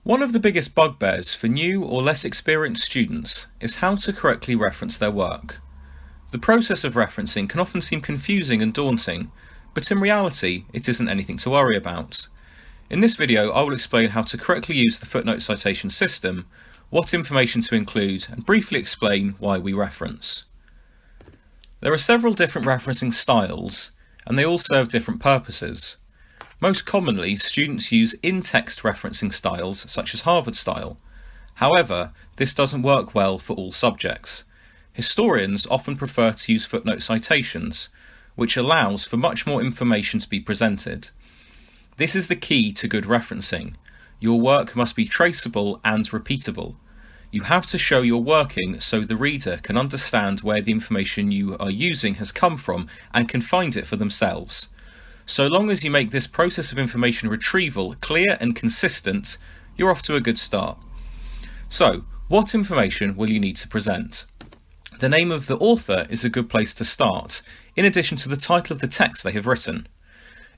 One of the biggest bugbears for new or less experienced students is how to correctly reference their work. The process of referencing can often seem confusing and daunting, but in reality it isn't anything to worry about. In this video I will explain how to correctly use the footnote citation system, what information to include, and briefly explain why we reference. There are several different referencing styles, and they all serve different purposes. Most commonly, students use in-text referencing styles, such as Harvard style. However, this doesn't work well for all subjects. Historians often prefer to use footnote citations, which allows for much more information to be presented. This is the key to good referencing. Your work must be traceable and repeatable. You have to show your working so the reader can understand where the information you are using has come from and can find it for themselves. So long as you make this process of information retrieval clear and consistent, you're off to a good start. So, what information will you need to present? The name of the author is a good place to start, in addition to the title of the text they have written.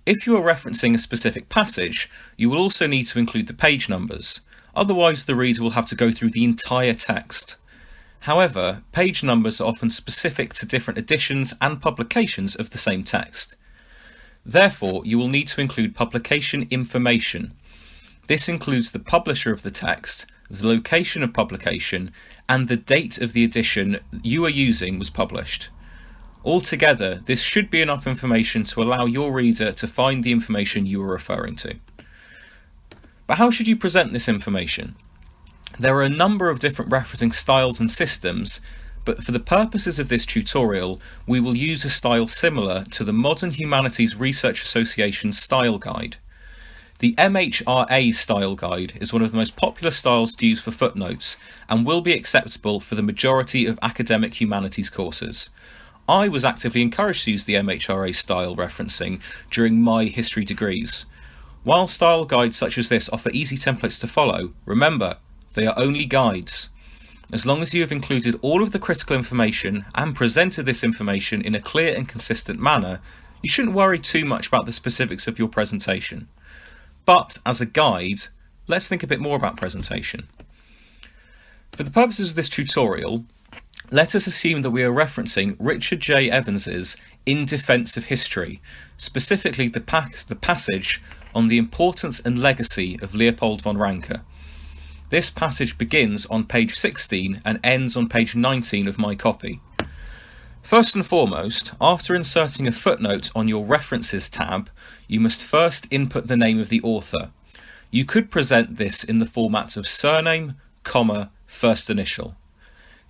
If you are referencing a specific passage, you will also need to include the page numbers, otherwise the reader will have to go through the entire text. However, page numbers are often specific to different editions and publications of the same text. Therefore, you will need to include publication information. This includes the publisher of the text, the location of publication, and the date of the edition you are using was published. Altogether, this should be enough information to allow your reader to find the information you are referring to. But how should you present this information? There are a number of different referencing styles and systems, but for the purposes of this tutorial, we will use a style similar to the Modern Humanities Research Association Style Guide. The MHRA Style Guide is one of the most popular styles to use for footnotes and will be acceptable for the majority of academic humanities courses. I was actively encouraged to use the MHRA style referencing during my history degrees. While style guides such as this offer easy templates to follow, remember, they are only guides. As long as you have included all of the critical information and presented this information in a clear and consistent manner, you shouldn't worry too much about the specifics of your presentation. But as a guide, let's think a bit more about presentation. For the purposes of this tutorial, let us assume that we are referencing Richard J. Evans's In Defense of History, specifically the passage on the importance and legacy of Leopold von Ranke. This passage begins on page 16 and ends on page 19 of my copy. First and foremost, after inserting a footnote on your References tab, you must first input the name of the author. You could present this in the formats of surname, comma, first initial.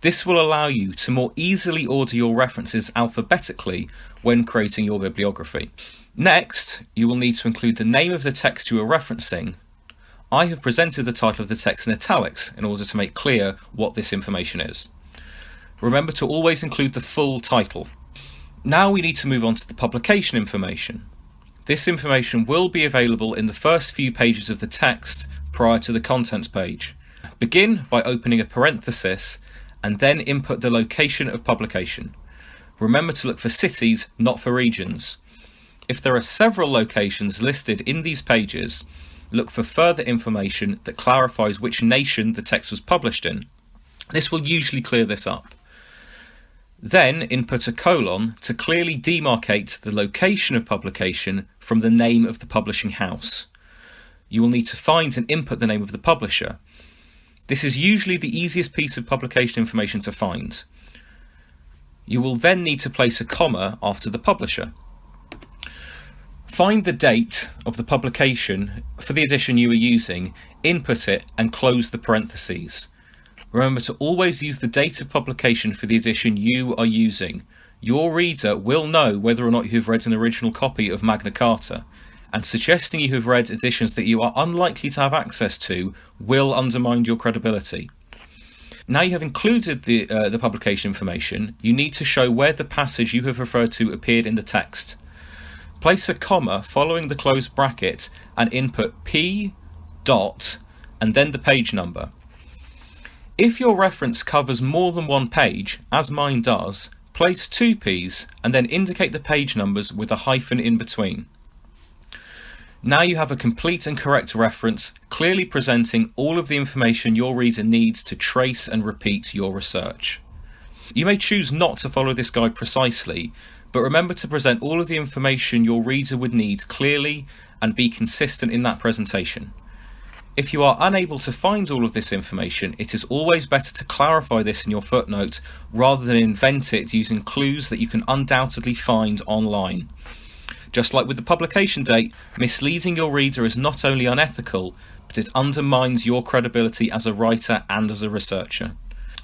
This will allow you to more easily order your references alphabetically when creating your bibliography. Next, you will need to include the name of the text you are referencing. I have presented the title of the text in italics in order to make clear what this information is. Remember to always include the full title. Now we need to move on to the publication information. This information will be available in the first few pages of the text prior to the contents page. Begin by opening a parenthesis and then input the location of publication. Remember to look for cities, not for regions. If there are several locations listed in these pages, look for further information that clarifies which nation the text was published in. This will usually clear this up. Then input a colon to clearly demarcate the location of publication from the name of the publishing house. You will need to find and input the name of the publisher. This is usually the easiest piece of publication information to find. You will then need to place a comma after the publisher. Find the date of the publication for the edition you are using, input it, and close the parentheses. Remember to always use the date of publication for the edition you are using. Your reader will know whether or not you have read an original copy of Magna Carta, and suggesting you have read editions that you are unlikely to have access to will undermine your credibility. Now you have included the publication information, you need to show where the passage you have referred to appeared in the text. Place a comma following the closed bracket and input P dot and then the page number. If your reference covers more than one page, as mine does, place 2 P's and then indicate the page numbers with a hyphen in between. Now you have a complete and correct reference, clearly presenting all of the information your reader needs to trace and repeat your research. You may choose not to follow this guide precisely, but remember to present all of the information your reader would need clearly and be consistent in that presentation. If you are unable to find all of this information, it is always better to clarify this in your footnote rather than invent it using clues that you can undoubtedly find online. Just like with the publication date, misleading your reader is not only unethical, but it undermines your credibility as a writer and as a researcher.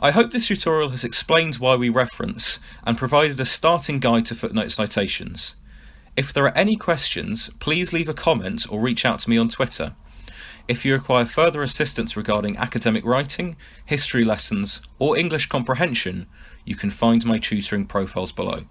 I hope this tutorial has explained why we reference and provided a starting guide to footnote citations. If there are any questions, please leave a comment or reach out to me on Twitter. If you require further assistance regarding academic writing, history lessons, or English comprehension, you can find my tutoring profiles below.